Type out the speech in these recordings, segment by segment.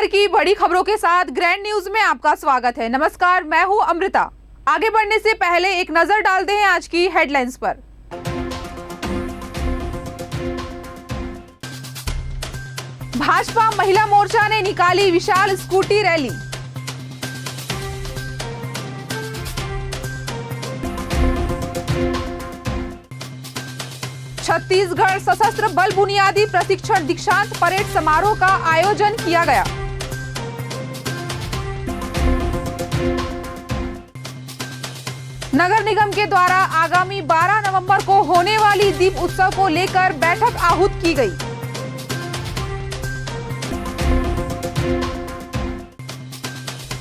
की बड़ी खबरों के साथ ग्रैंड न्यूज में आपका स्वागत है। नमस्कार, मैं हूं अमृता। आगे बढ़ने से पहले एक नजर डालते हैं आज की हेडलाइंस पर। भाजपा महिला मोर्चा ने निकाली विशाल स्कूटी रैली। छत्तीसगढ़ सशस्त्र बल बुनियादी प्रशिक्षण दीक्षांत परेड समारोह का आयोजन किया गया। नगर निगम के द्वारा आगामी 12 नवंबर को होने वाली दीप उत्सव को लेकर बैठक आहूत की गई।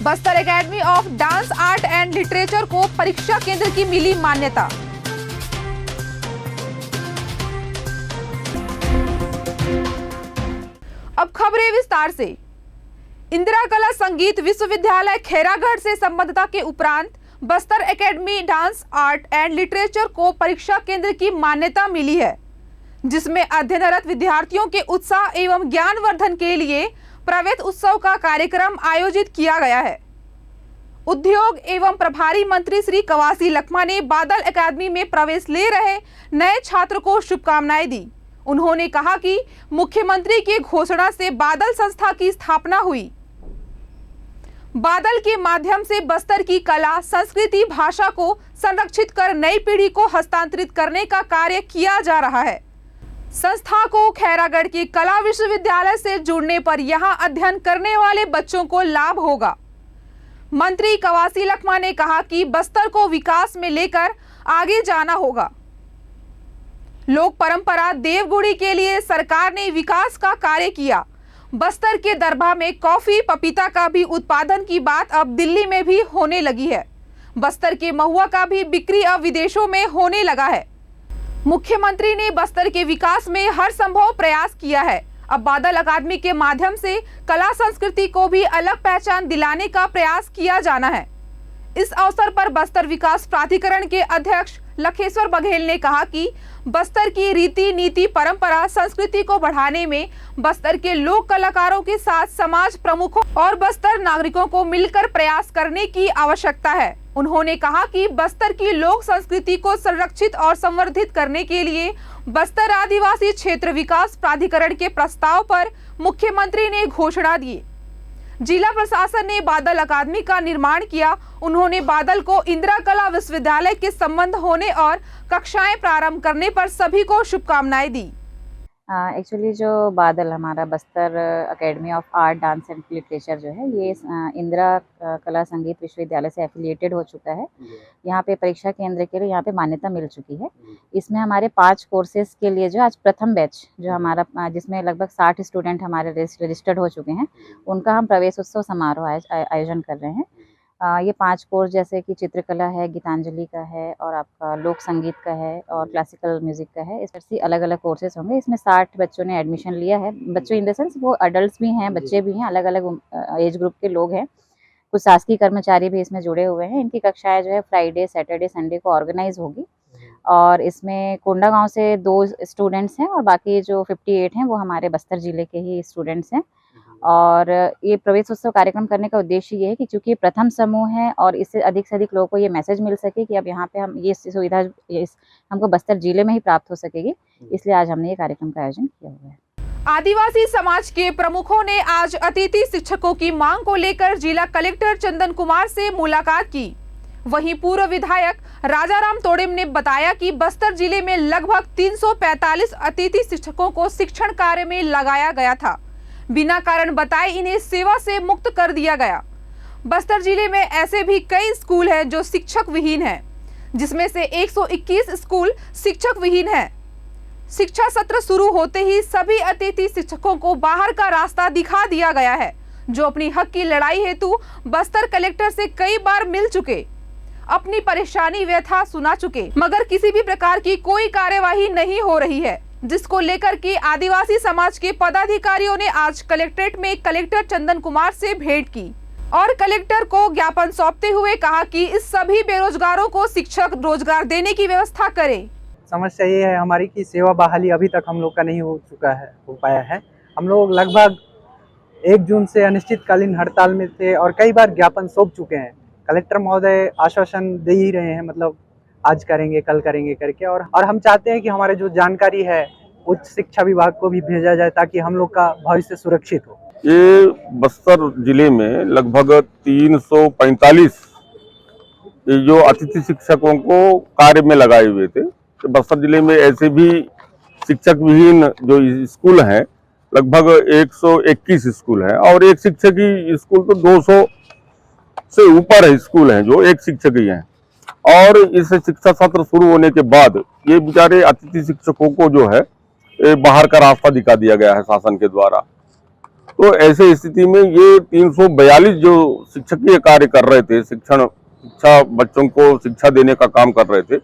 Bastar academy of dance art and literature को परीक्षा केंद्र की मिली मान्यता। अब खबरें विस्तार से। इंदिरा कला संगीत विश्वविद्यालय खैरागढ़ से संबद्धता के उपरांत Bastar academy dance art and literature को परीक्षा केंद्र की मान्यता मिली है, जिसमें अध्ययनरत विद्यार्थियों के उत्साह एवं ज्ञानवर्धन के लिए प्रवेश उत्सव का कार्यक्रम आयोजित किया गया है। उद्योग एवं प्रभारी मंत्री श्री कवासी लखमा ने बादल एकेडमी में प्रवेश ले रहे नए छात्र को शुभकामनाएं दी। उन्होंने कहा कि मुख्यमंत्री की घोषणा से बादल संस्था की स्थापना हुई। बादल के माध्यम से बस्तर की कला, संस्कृति, भाषा को संरक्षित कर नई पीढ़ी को हस्तांतरित करने का कार्य किया जा रहा है। संस्था को खैरागढ़ के कला विश्वविद्यालय से जुड़ने पर यहां अध्ययन करने वाले बच्चों को लाभ होगा। मंत्री कवासी लखमा ने कहा कि बस्तर को विकास में लेकर आगे जाना होगा। लोक परंपरा देवगुड़ी के लिए सरकार ने विकास का कार्य किया। बस्तर के दरभा में कॉफी, पपीता का भी उत्पादन की बात अब दिल्ली में भी होने लगी है। बस्तर के महुआ का भी बिक्री अब विदेशों में होने लगा है। मुख्यमंत्री ने बस्तर के विकास में हर संभव प्रयास किया है। अब बादल अकादमी के माध्यम से कला संस्कृति को भी अलग पहचान दिलाने का प्रयास किया जाना है। इस अवसर पर बस्तर विकास प्राधिकरण के अध्यक्ष लखेश्वर बघेल ने कहा कि बस्तर की रीति नीति, परंपरा, संस्कृति को बढ़ाने में बस्तर के लोक कलाकारों के साथ समाज प्रमुखों और बस्तर नागरिकों को मिलकर प्रयास करने की आवश्यकता है। उन्होंने कहा कि बस्तर की लोक संस्कृति को संरक्षित और संवर्धित करने के लिए बस्तर आदिवासी क्षेत्र विकास प्राधिकरण के प्रस्ताव पर मुख्यमंत्री ने घोषणा दी। जिला प्रशासन ने बादल अकादमी का निर्माण किया। उन्होंने बादल को इंदिरा कला विश्वविद्यालय के संबंध होने और कक्षाएं प्रारंभ करने पर सभी को शुभकामनाएं दी। एक्चुअली जो बादल हमारा Bastar academy of art, dance and literature जो है, ये इंदिरा कला संगीत विश्वविद्यालय से एफिलिएटेड हो चुका है। यहाँ पे परीक्षा केंद्र के लिए यहाँ पे मान्यता मिल चुकी है। इसमें हमारे 5 कोर्सेज के लिए जो आज प्रथम बैच जो हमारा, जिसमें लगभग 60 स्टूडेंट हमारे रजिस्टर्ड हो चुके हैं, उनका हम प्रवेश उत्सव समारोह आयोजन कर रहे हैं। ये 5 कोर्स जैसे कि चित्रकला है, गीतांजलि का है और आपका लोक संगीत का है और क्लासिकल म्यूजिक का है। इस तरह से अलग अलग कोर्सेज होंगे। इसमें 60 बच्चों ने एडमिशन लिया है। बच्चों इन द सेंस वो अडल्ट भी हैं, बच्चे भी हैं, अलग अलग एज ग्रुप के लोग हैं। कुछ शासकीय कर्मचारी भी इसमें जुड़े हुए हैं। इनकी कक्षाएं जो है फ्राइडे, सैटरडे, संडे को ऑर्गेनाइज होगी। और इसमें कोंडागांव से 2 स्टूडेंट्स हैं और बाकी जो 58 हैं वो हमारे बस्तर जिले के ही स्टूडेंट्स हैं। और ये प्रवेश उत्सव कार्यक्रम करने का उद्देश्य ये है कि चूंकि प्रथम समूह है और इससे अधिक से अधिक लोगों को ये मैसेज मिल सके कि अब यहाँ पे हम ये सुविधा हमको बस्तर जिले में ही प्राप्त हो सकेगी, इसलिए आज हमने ये कार्यक्रम का आयोजन किया हुआ है। आदिवासी समाज के प्रमुखों ने आज अतिथि शिक्षकों की मांग को लेकर जिला कलेक्टर चंदन कुमार से मुलाकात की। वहीं पूर्व विधायक राजाराम तोड़ेम ने बताया कि बस्तर जिले में लगभग 345 अतिथि शिक्षकों को शिक्षण कार्य में लगाया गया था। बिना कारण बताए इन्हें सेवा से मुक्त कर दिया गया। बस्तर जिले में ऐसे भी कई स्कूल हैं जो शिक्षक विहीन हैं, जिसमें से 121 स्कूल शिक्षक विहीन हैं। शिक्षा सत्र शुरू होते ही सभी अतिथि शिक्षकों को बाहर का रास्ता दिखा दिया गया है, जो अपनी हक की लड़ाई हेतु बस्तर कलेक्टर से कई बार मिल चुके, अपनी परेशानी व्यथा सुना चुके, मगर किसी भी प्रकार की कोई कार्यवाही नहीं हो रही है, जिसको लेकर के आदिवासी समाज के पदाधिकारियों ने आज कलेक्ट्रेट में कलेक्टर चंदन कुमार से भेंट की और कलेक्टर को ज्ञापन सौंपते हुए कहा कि इस सभी बेरोजगारों को शिक्षक रोजगार देने की व्यवस्था करें। समस्या ये है हमारी कि सेवा बहाली अभी तक हम लोग का नहीं हो पाया है। हम लोग लगभग 1 जून से अनिश्चितकालीन हड़ताल में थे और कई बार ज्ञापन सौंप चुके हैं। कलेक्टर महोदय आश्वासन दे ही रहे हैं, मतलब आज करेंगे कल करेंगे करके, और हम चाहते हैं कि हमारे जो जानकारी है उच्च शिक्षा विभाग को भी भेजा जाए ताकि हम लोग का भविष्य सुरक्षित हो। ये बस्तर जिले में लगभग 345 ये जो अतिथि शिक्षकों को कार्य में लगाए हुए थे। तो बस्तर जिले में ऐसे भी शिक्षक विहीन जो स्कूल हैं लगभग 121 स्कूल हैं और एक शिक्षक ही स्कूल तो 200 से ऊपर स्कूल हैं जो एक शिक्षक ही हैं। और इस शिक्षा सत्र शुरू होने के बाद ये बेचारे अतिथि शिक्षकों को जो है बाहर का रास्ता दिखा दिया गया है शासन के द्वारा। तो ऐसे स्थिति में ये 342 जो शिक्षकीय कार्य कर रहे थे, शिक्षा बच्चों को शिक्षा देने का काम कर रहे थे,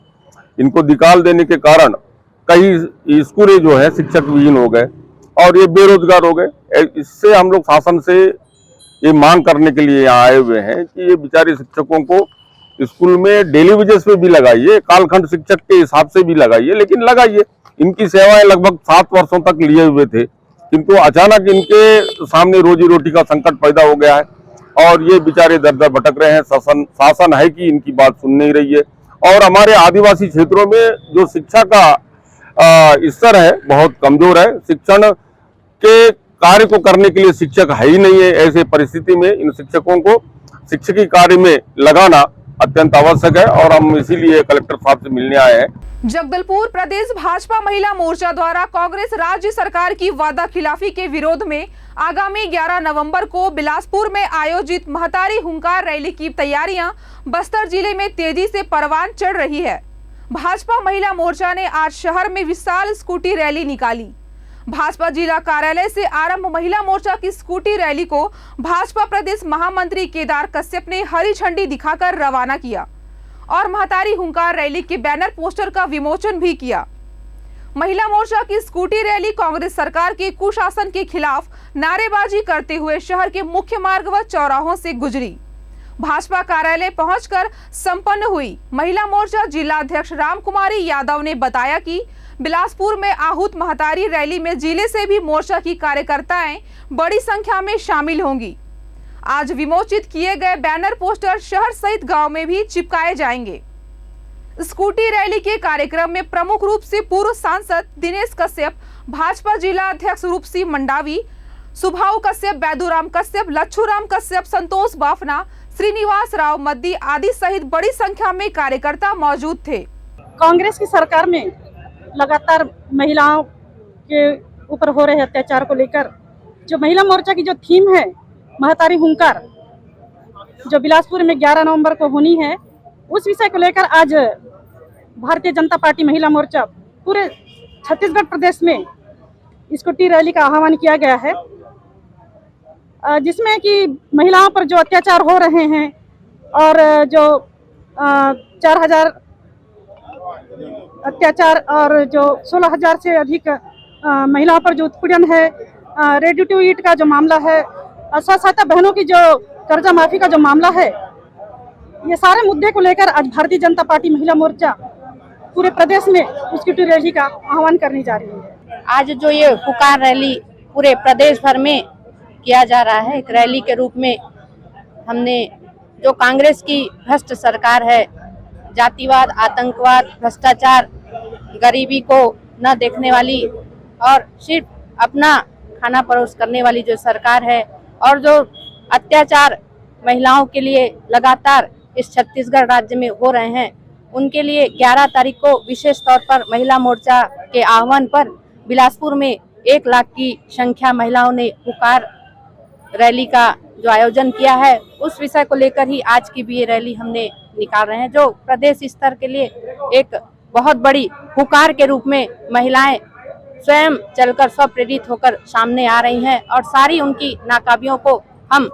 इनको निकाल देने के कारण कई स्कूलें जो है शिक्षक विहीन हो गए और ये बेरोजगार हो गए। इससे हम लोग शासन से ये मांग करने के लिए यहाँ आए हुए हैं कि ये बेचारे शिक्षकों को स्कूल में डेली वेजेस पे भी लगाइए, कालखंड शिक्षक के हिसाब से भी लगाइए, लेकिन लगाइए। इनकी सेवाएं लगभग 7 वर्षों तक लिए हुए थे, किंतु अचानक इनके सामने रोजी रोटी का संकट पैदा हो गया है और ये बेचारे दर दर भटक रहे हैं। शासन है कि इनकी बात सुन नहीं रही है। और हमारे आदिवासी क्षेत्रों में जो शिक्षा का स्तर है बहुत कमजोर है। शिक्षण के कार्य को करने के लिए शिक्षक है ही नहीं है। ऐसे परिस्थिति में इन शिक्षकों को शिक्षकी कार्य में लगाना अत्यंत आवश्यक है और हम इसीलिए कलेक्टर साहब से मिलने आए हैं। जगदलपुर प्रदेश भाजपा महिला मोर्चा द्वारा कांग्रेस राज्य सरकार की वादा खिलाफी के विरोध में आगामी 11 नवंबर को बिलासपुर में आयोजित महतारी हुंकार रैली की तैयारियां बस्तर जिले में तेजी से परवान चढ़ रही है। भाजपा महिला मोर्चा ने आज शहर में विशाल स्कूटी रैली निकाली। भाजपा जिला कार्यालय से आरंभ महिला मोर्चा की स्कूटी रैली को भाजपा प्रदेश महामंत्री केदार कश्यप ने हरी झंडी दिखाकर रवाना किया और महतारी हुंकार रैली के बैनर पोस्टर का विमोचन भी किया। महिला मोर्चा की स्कूटी रैली कांग्रेस सरकार के कुशासन के खिलाफ नारेबाजी करते हुए शहर के मुख्य मार्ग व चौराहों से गुजरी। भाजपा कार्यालय पहुंचकर संपन्न हुई। महिला मोर्चा जिला अध्यक्ष राम कुमारी यादव ने बताया कि बिलासपुर में आहूत महतारी रैली में जिले से भी मोर्चा की कार्यकर्ताएं बड़ी संख्या में शामिल होंगी। आज विमोचित किए गए बैनर पोस्टर शहर सहित गांव में भी चिपकाए जाएंगे। स्कूटी रैली के कार्यक्रम में प्रमुख रूप से पूर्व सांसद दिनेश कश्यप, भाजपा जिला अध्यक्ष रूप सिंह मंडावी, सुभाऊ कश्यप, बैदूराम कश्यप, लच्छूराम कश्यप, संतोष बाफना, श्रीनिवास राव मद्दी आदि सहित बड़ी संख्या में कार्यकर्ता मौजूद थे। कांग्रेस की सरकार में लगातार महिलाओं के ऊपर हो रहे अत्याचार को लेकर जो महिला मोर्चा की जो थीम है महतारी हुंकार, जो बिलासपुर में 11 नवंबर को होनी है, उस विषय को लेकर आज भारतीय जनता पार्टी महिला मोर्चा पूरे छत्तीसगढ़ प्रदेश में स्कूटी रैली का आह्वान किया गया है, जिसमें कि महिलाओं पर जो अत्याचार हो रहे हैं और जो 4000 अत्याचार और जो 16,000 से अधिक महिलाओं पर जो उत्पीड़न है, रेडी टू ईट का जो मामला है, स्व सहायता बहनों की जो कर्जा माफी का जो मामला है, ये सारे मुद्दे को लेकर आज भारतीय जनता पार्टी महिला मोर्चा पूरे प्रदेश में स्कूटी रैली का आह्वान करने जा रही है। आज जो ये हुंकार रैली पूरे प्रदेश भर में किया जा रहा है, एक रैली के रूप में हमने जो कांग्रेस की भ्रष्ट सरकार है, जातिवाद, आतंकवाद, भ्रष्टाचार, गरीबी को न देखने वाली और सिर्फ अपना खाना परोस करने वाली जो सरकार है और जो अत्याचार महिलाओं के लिए लगातार इस छत्तीसगढ़ राज्य में हो रहे हैं, उनके लिए 11 तारीख को विशेष तौर पर महिला मोर्चा के आह्वान पर बिलासपुर में 1 लाख की संख्या महिलाओं ने हुंकार रैली का जो आयोजन किया है, उस विषय को लेकर ही आज की भी ये रैली हमने निकाल रहे हैं, जो प्रदेश स्तर के लिए एक बहुत बड़ी हुंकार के रूप में महिलाएं स्वयं चलकर स्वप्रेरित होकर सामने आ रही हैं और सारी उनकी नाकाबियों को हम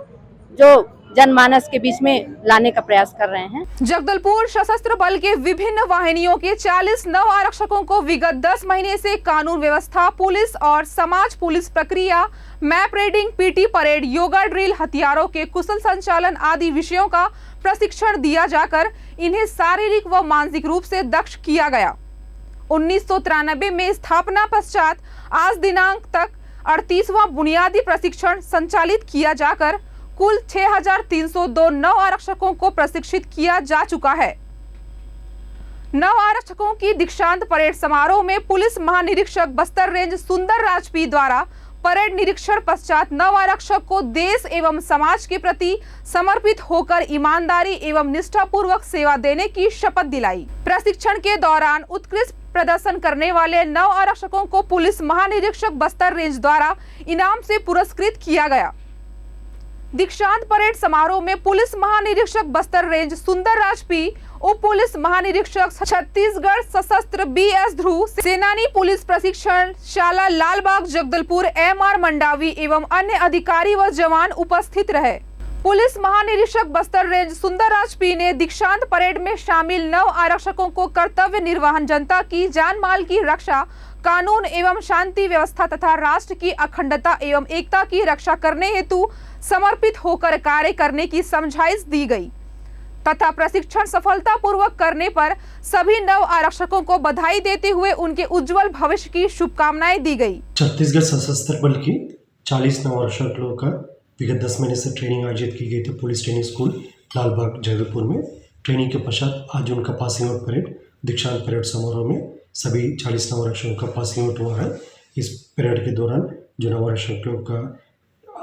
जो जनमानस के बीच में लाने का प्रयास कर रहे हैं। जगदलपुर सशस्त्र बल के विभिन्न वाहिनियों के 40 नव आरक्षकों को विगत 10 महीने से कानून व्यवस्था, पुलिस और समाज पुलिस प्रक्रिया, map reading, PT parade, yoga drill, हथियारों के कुशल संचालन आदि विषयों का प्रशिक्षण दिया जाकर इन्हें शारीरिक व मानसिक रूप से दक्ष किया गया। 1993 में स्थापना पश्चात आज दिनांक तक 38वां बुनियादी प्रशिक्षण संचालित किया जाकर कुल 6,302 नव आरक्षकों को प्रशिक्षित किया जा चुका है। नव आरक्षकों की दीक्षांत परेड समारोह में पुलिस महानिरीक्षक बस्तर रेंज सुंदर राज पी द्वारा परेड निरीक्षण पश्चात नव आरक्षक को देश एवं समाज के प्रति समर्पित होकर ईमानदारी एवं निष्ठापूर्वक सेवा देने की शपथ दिलाई। प्रशिक्षण के दौरान उत्कृष्ट प्रदर्शन करने वाले नव आरक्षकों को पुलिस महानिरीक्षक बस्तर रेंज द्वारा इनाम से पुरस्कृत किया गया। दीक्षांत परेड समारोह में पुलिस महानिरीक्षक बस्तर रेंज सुंदर राज पी, उप पुलिस महानिरीक्षक छत्तीसगढ़ सशस्त्र BS ध्रुव, सेनानी पुलिस प्रशिक्षण शाला लालबाग जगदलपुर MR मंडावी एवं अन्य अधिकारी व जवान उपस्थित रहे। पुलिस महानिरीक्षक बस्तर रेंज सुंदर राज पी ने दीक्षांत परेड में शामिल नव आरक्षकों को कर्तव्य निर्वहन, जनता की जान माल की रक्षा, कानून एवं शांति व्यवस्था तथा राष्ट्र की अखंडता एवं एकता की रक्षा करने हेतु समर्पित होकर कार्य करने की समझाइश दी गई तथा प्रशिक्षण सफलतापूर्वक करने पर सभी नव आरक्षकों को बधाई देते हुए उनके उज्जवल भविष्य की शुभकामनाएं दी गई। छत्तीसगढ़ सशस्त्र बल की 40 नव आरक्षकों का विगत 10 महीने से ट्रेनिंग आयोजित की गई थी police training school Lalbagh Jagdalpur में। ट्रेनिंग के पश्चात आज उनका पासिंग आउट परेड दीक्षांत परेड समारोह में सभी 40 नव आरक्षकों का पासिंग आउट हुआ है। इस परेड के दौरान जो नव आरक्षकों का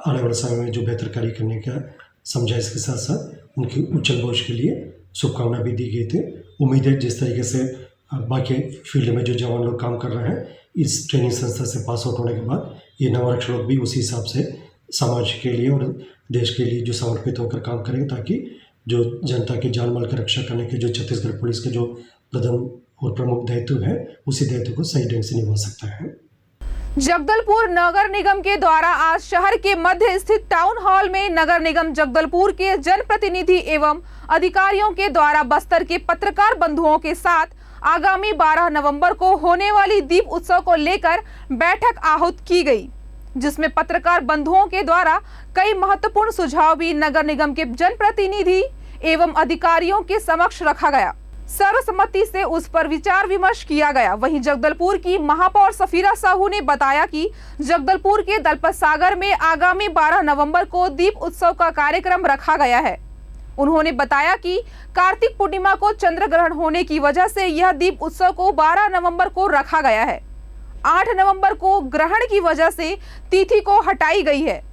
आने वाले समय में जो बेहतर कार्य करने का समझाइश के साथ साथ उनकी उज्जवल भविष्य के लिए शुभकामना भी दी गई थी। उम्मीद है जिस तरीके से बाकी फील्ड में जो जवान लोग काम कर रहे हैं, इस ट्रेनिंग संस्था से पास आउट होने के बाद ये नव आरक्षक लोग भी उसी हिसाब से समाज के लिए और देश के लिए जो समर्पित होकर काम करेंगे, ताकि जो जनता की जान माल की रक्षा करने के जो छत्तीसगढ़ पुलिस के जो प्रथम और प्रमुख दायित्व है, उसी दायित्व को सही ढंग से निभा सकता है। जगदलपुर नगर निगम के द्वारा आज शहर के मध्य स्थित टाउन हॉल में नगर निगम जगदलपुर के जनप्रतिनिधि एवं अधिकारियों के द्वारा बस्तर के पत्रकार बंधुओं के साथ आगामी 12 नवंबर को होने वाली दीप उत्सव को लेकर बैठक आहूत की गई, जिसमें पत्रकार बंधुओं के द्वारा कई महत्वपूर्ण सुझाव भी नगर निगम के जनप्रतिनिधि एवं अधिकारियों के समक्ष रखा गया। सर्वसम्मति से उस पर विचार विमर्श किया गया। वहीं जगदलपुर की महापौर सफीरा साहू ने बताया कि जगदलपुर के दलपत सागर में आगामी 12 नवंबर को दीप उत्सव का कार्यक्रम रखा गया है। उन्होंने बताया कि कार्तिक पूर्णिमा को चंद्र ग्रहण होने की वजह से यह दीप उत्सव को 12 नवंबर को रखा गया है। 8 नवंबर को ग्रहण की वजह से तिथि को हटाई गई है।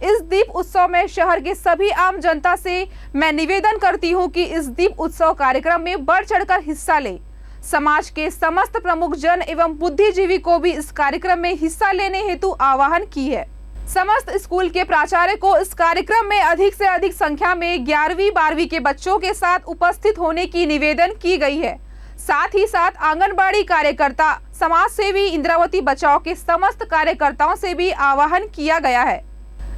इस दीप उत्सव में शहर के सभी आम जनता से मैं निवेदन करती हूं कि इस दीप उत्सव कार्यक्रम में बढ़ चढ़कर हिस्सा ले। समाज के समस्त प्रमुख जन एवं बुद्धिजीवी को भी इस कार्यक्रम में हिस्सा लेने हेतु आह्वान की है। समस्त स्कूल के प्राचार्य को इस कार्यक्रम में अधिक से अधिक संख्या में 11वीं 12वीं के बच्चों के साथ उपस्थित होने की निवेदन की गई है। साथ ही साथ आंगनबाड़ी कार्यकर्ता, समाज सेवी, इंद्रावती बचाओ के समस्त कार्यकर्ताओं से भी आह्वान किया गया है।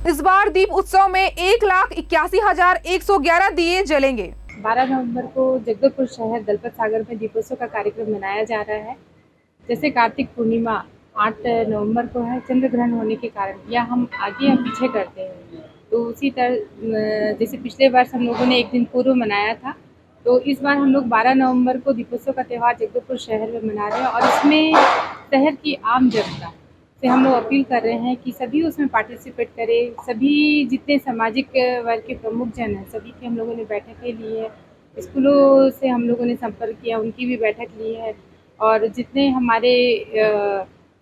इस बार दीप उत्सव में 1,81,111 दिए जलेंगे। 12 नवंबर को जगदलपुर शहर दलपत सागर में दीपोत्सव का कार्यक्रम मनाया जा रहा है। जैसे कार्तिक पूर्णिमा 8 नवंबर को है, चंद्र ग्रहण होने के कारण या हम आगे या पीछे करते हैं, तो उसी तरह जैसे पिछले वर्ष हम लोगों ने एक दिन पूर्व मनाया था, तो इस बार हम लोग 12 नवंबर को दीपोत्सव का त्यौहार जगदलपुर शहर में मना रहे हैं। और इसमें शहर की आम जनता से हम लोग अपील कर रहे हैं कि सभी उसमें पार्टिसिपेट करें। सभी जितने सामाजिक वर्ग के प्रमुख जन हैं, सभी की हम लोगों ने बैठकें ली है। स्कूलों से हम लोगों ने संपर्क किया, उनकी भी बैठक ली है। और जितने हमारे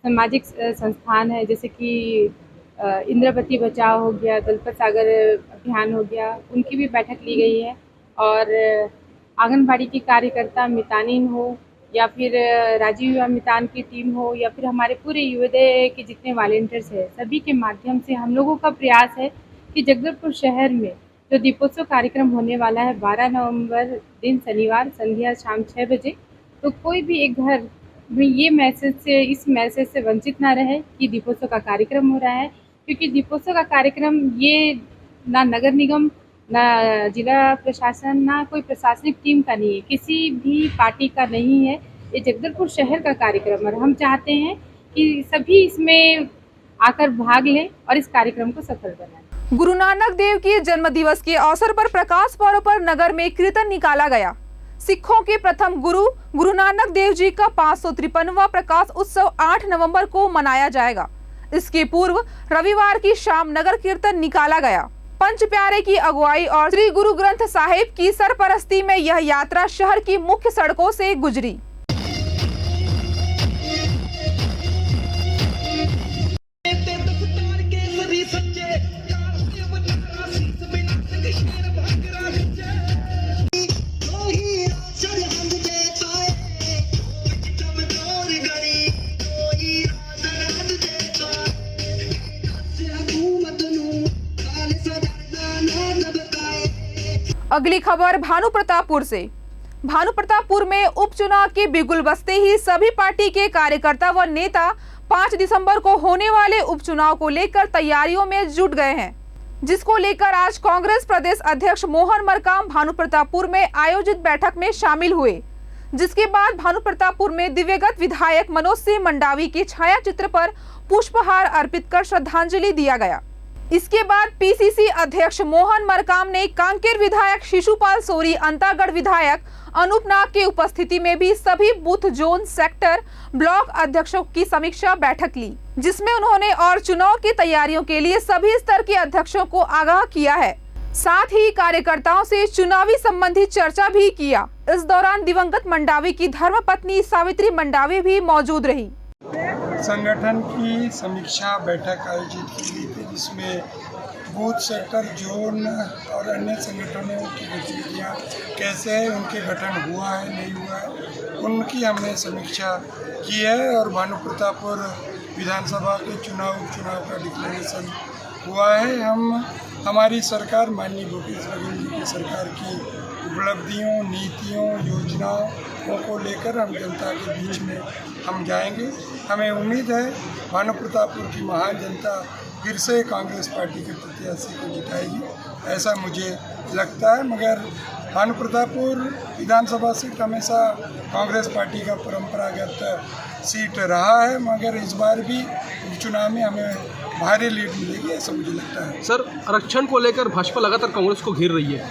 सामाजिक संस्थान हैं, जैसे कि इंद्रावती बचाओ हो गया, दलपत सागर अभियान हो गया, उनकी भी बैठक ली गई है। और आंगनबाड़ी की कार्यकर्ता मितानिन हो या फिर राजीव युवा मितान की टीम हो या फिर हमारे पूरे युवदय के जितने वॉलेंटियर्स हैं, सभी के माध्यम से हम लोगों का प्रयास है कि जगदलपुर शहर में जो दीपोत्सव कार्यक्रम होने वाला है 12 नवंबर दिन शनिवार संध्या शाम 6 बजे, तो कोई भी एक घर में इस मैसेज से वंचित ना रहे कि दीपोत्सव का कार्यक्रम हो रहा है। क्योंकि दीपोत्सव का कार्यक्रम ये ना नगर निगम, ना जिला प्रशासन, ना कोई प्रशासनिक टीम का नहीं है, किसी भी पार्टी का नहीं है। ये जगदलपुर शहर का कार्यक्रम है और हम चाहते हैं कि सभी इसमें आकर भाग लें और इस कार्यक्रम को सफल बनाएं। गुरु नानक देव के जन्म दिवस के अवसर पर प्रकाश पर्व पर नगर में कीर्तन निकाला गया। सिखों के प्रथम गुरु नानक देव जी का 553वां प्रकाश उत्सव 8 नवंबर को मनाया जाएगा। इसके पूर्व रविवार की शाम नगर कीर्तन निकाला गया। पंच प्यारे की अगुवाई और श्री गुरु ग्रंथ साहिब की सरपरस्ती में यह यात्रा शहर की मुख्य सड़कों से गुजरी। अगली खबर भानु प्रतापपुर से। भानु प्रतापपुर में उपचुनाव के बिगुल बजते ही सभी पार्टी के कार्यकर्ता व नेता 5 दिसंबर को होने वाले उपचुनाव को लेकर तैयारियों में जुट गए हैं, जिसको लेकर आज कांग्रेस प्रदेश अध्यक्ष मोहन मरकाम भानु प्रतापपुर में आयोजित बैठक में शामिल हुए, जिसके बाद भानु प्रतापपुर में दिवंगत विधायक मनोज सिंह मंडावी के छाया चित्र पर पुष्पहार अर्पित कर श्रद्धांजलि दिया गया। इसके बाद पीसीसी अध्यक्ष मोहन मरकाम ने कांकेर विधायक शिशुपाल सोरी, अंतागढ़ विधायक अनूप नाग की उपस्थिति में भी सभी बूथ, जोन, सेक्टर, ब्लॉक अध्यक्षों की समीक्षा बैठक ली, जिसमें उन्होंने और चुनाव की तैयारियों के लिए सभी स्तर के अध्यक्षों को आगाह किया है। साथ ही कार्यकर्ताओं से चुनावी संबंधी चर्चा भी किया। इस दौरान दिवंगत मंडावी की धर्मपत्नी सावित्री मंडावी भी मौजूद रही। संगठन की समीक्षा बैठक आयोजित की गई थी, जिसमें बूथ, सेक्टर, जोन और अन्य संगठनों की गतिविधियाँ कैसे है, उनके गठन हुआ है नहीं हुआ है, उनकी हमने समीक्षा की है। और भानु प्रतापपुर विधानसभा के उपचुनाव का डिक्लेरेशन हुआ है। हमारी सरकार माननीय भूपेश बघेल जी की सरकार की उपलब्धियों, नीतियों, योजनाओं को लेकर हम जनता के बीच में हम जाएंगे। हमें उम्मीद है भानु प्रतापपुर की महान जनता फिर से कांग्रेस पार्टी के प्रत्याशी को जिताएगी, ऐसा मुझे लगता है। मगर भानु प्रतापपुर विधानसभा सीट हमेशा कांग्रेस पार्टी का परंपरागत सीट रहा है, मगर इस बार भी उपचुनाव में हमें भारी लीड मिलेगी, ऐसा मुझे लगता है। सर, आरक्षण को लेकर भाजपा लगातार कांग्रेस को घेर रही है।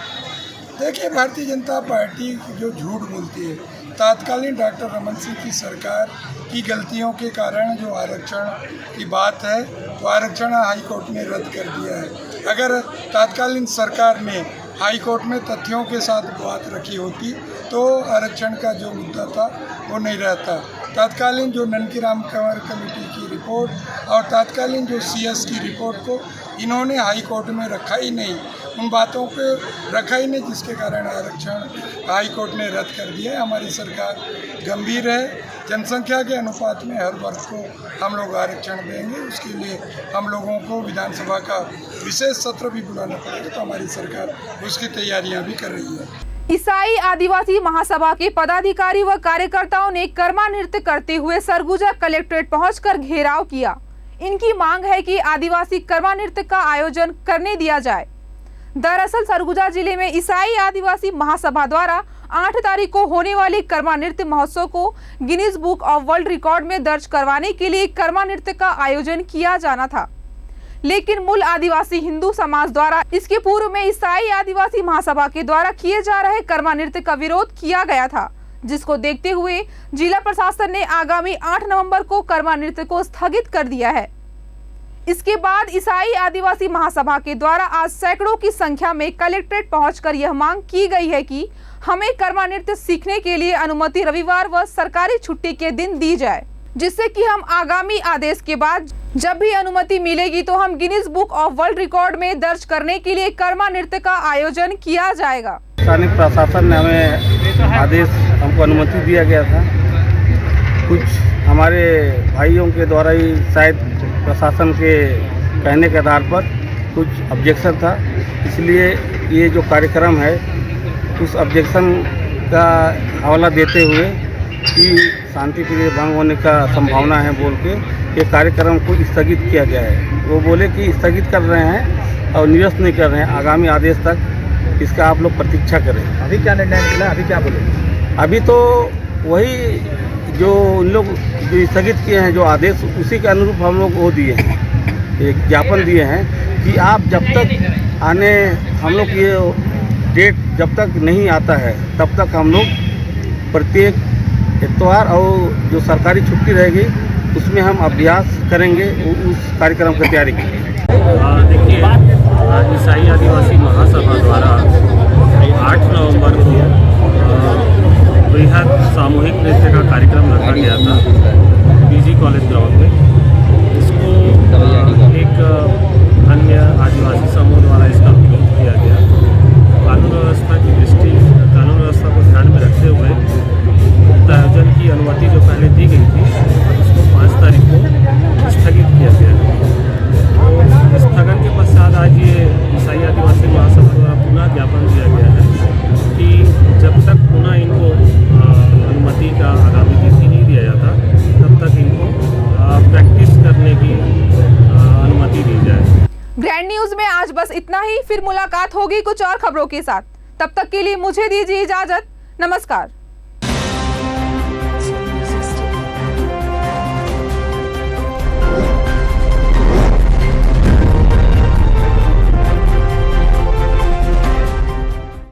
देखिए, भारतीय जनता पार्टी जो झूठ बोलती है, तत्कालीन डॉक्टर रमन सिंह की सरकार की गलतियों के कारण जो आरक्षण की बात है, वो आरक्षण हाई कोर्ट ने रद्द कर दिया है। अगर तत्कालीन सरकार ने हाई कोर्ट में तथ्यों के साथ बात रखी होती तो आरक्षण का जो मुद्दा था वो नहीं रहता। तत्कालीन जो ननकीराम कंवर कमेटी की रिपोर्ट और तत्कालीन जो सीएस की रिपोर्ट को इन्होंने हाई कोर्ट में रखा ही नहीं, उन बातों को रखा ही नहीं, जिसके कारण आरक्षण हाई कोर्ट ने रद्द कर दिया है। हमारी सरकार गंभीर है, जनसंख्या के अनुपात में हर वर्ग को हम लोग आरक्षण देंगे। उसके लिए हम लोगों को विधानसभा का विशेष सत्र भी बुलाना पड़ेगा, तो हमारी सरकार उसकी तैयारियां भी कर रही है। ईसाई आदिवासी महासभा के पदाधिकारी व कार्यकर्ताओं ने कर्मा नृत्य करते हुए सरगुजा कलेक्ट्रेट पहुंचकर घेराव किया। इनकी मांग है कि आदिवासी कर्मा नृत्य का आयोजन करने दिया जाए। दरअसल सरगुजा जिले में ईसाई आदिवासी महासभा द्वारा 8 तारीख को होने वाली कर्मा नृत्य महोत्सव को Guinness book of world record में दर्ज करवाने के लिए कर्मा नृत्य का आयोजन किया जाना था, लेकिन मूल आदिवासी हिंदू समाज द्वारा इसके पूर्व में ईसाई आदिवासी महासभा के द्वारा किए जा रहे कर्मा नृत्य का विरोध किया गया था, जिसको देखते हुए जिला प्रशासन ने आगामी 8 नवंबर को कर्मा नृत्य को स्थगित कर दिया है। इसके बाद ईसाई आदिवासी महासभा के द्वारा आज सैकड़ों की संख्या में कलेक्ट्रेट पहुंचकर यह मांग की गई है कि हमें कर्मा नृत्य सीखने के लिए अनुमति रविवार व सरकारी छुट्टी के दिन दी जाए, जिससे कि हम आगामी आदेश के बाद जब भी अनुमति मिलेगी तो हम Guinness book of world record में दर्ज करने के लिए कर्मा नृत्य का आयोजन किया जाएगा। स्थानीय प्रशासन ने हमें आदेश, हमको अनुमति दिया गया था। कुछ हमारे भाइयों के द्वारा ही शायद प्रशासन के कहने के आधार पर कुछ ऑब्जेक्शन था, इसलिए ये जो कार्यक्रम है उस ऑब्जेक्शन का हवाला देते हुए कि शांति प्रिय भंग होने का संभावना है बोल के ये कार्यक्रम को स्थगित किया गया है। वो बोले कि स्थगित कर रहे हैं और निरस्त नहीं कर रहे हैं, आगामी आदेश तक इसका आप लोग प्रतीक्षा करें। अभी क्या निर्णय निकला, अभी क्या बोले? अभी तो वही जो उन लोग जो स्थगित किए हैं जो आदेश, उसी के अनुरूप हम लोग वो दिए हैं, एक ज्ञापन दिए हैं कि आप जब तक आने, हम लोग ये डेट जब तक नहीं आता है तब तक हम लोग प्रत्येक इतवार और जो सरकारी छुट्टी रहेगी उसमें हम अभ्यास करेंगे, उस कार्यक्रम की तैयारी करेंगे। देखिए, ईसाई आदिवासी महासभा द्वारा 8 नवंबर को बृहद सामूहिक नृत्य का कार्यक्रम रखा गया था पीजी कॉलेज ग्राउंड में। इसको एक अन्य आदिवासी समूह द्वारा इसका विरोध किया गया। कानून व्यवस्था की दृष्टि, कानून व्यवस्था को ध्यान में रखते हुए उक्त आयोजन की अनुमति जो पहले दी गई थी उसको 5 तारीख को स्थगित किया गया है। तो स्थगन के पश्चात आज ये ईसाई आदिवासी महासभा द्वारा पुनः ज्ञापन दिया गया है कि जब तक पुनः इनको अनुमति का आगामी तिथि नहीं दिया जाता तब तक इनको प्रैक्टिस करने की अनुमति दी जाए। ग्रैंड न्यूज में आज बस इतना ही। फिर मुलाकात होगी कुछ और खबरों के साथ। तब तक के लिए मुझे दीजिए इजाजत। नमस्कार।